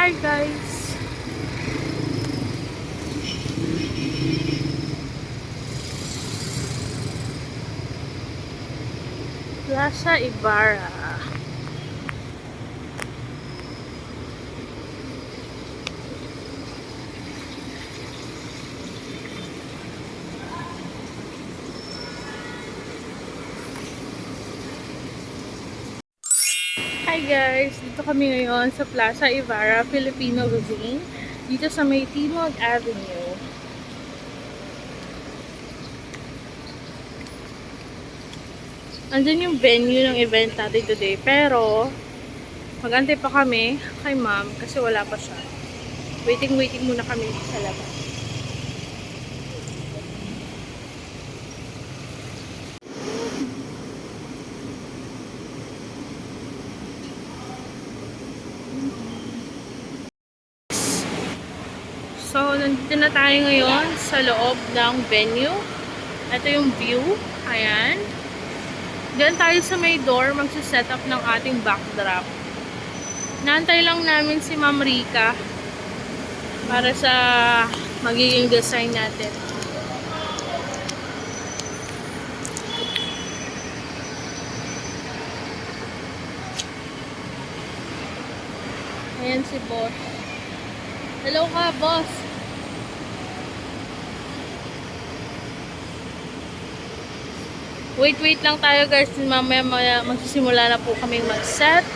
Hi guys! Plaza Ibarra. Hi guys! Dito kami ngayon sa Plaza Ibarra, Filipino Cuisine. Dito sa may Timog Avenue. Andun yung venue ng event natin today. Pero, mag-antay pa kami kay ma'am kasi wala pa siya. Waiting muna kami sa labas. So, nandito na tayo ngayon sa loob ng venue. Ito yung view. Ayan. Diyan tayo sa may door magsiset up ng ating backdrop. Naantay lang namin si Ma'am Rica para sa magiging design natin. Ayan si boss. Hello ka, boss. Wait lang tayo guys. Mamaya magsisimula na po kaming mag-set.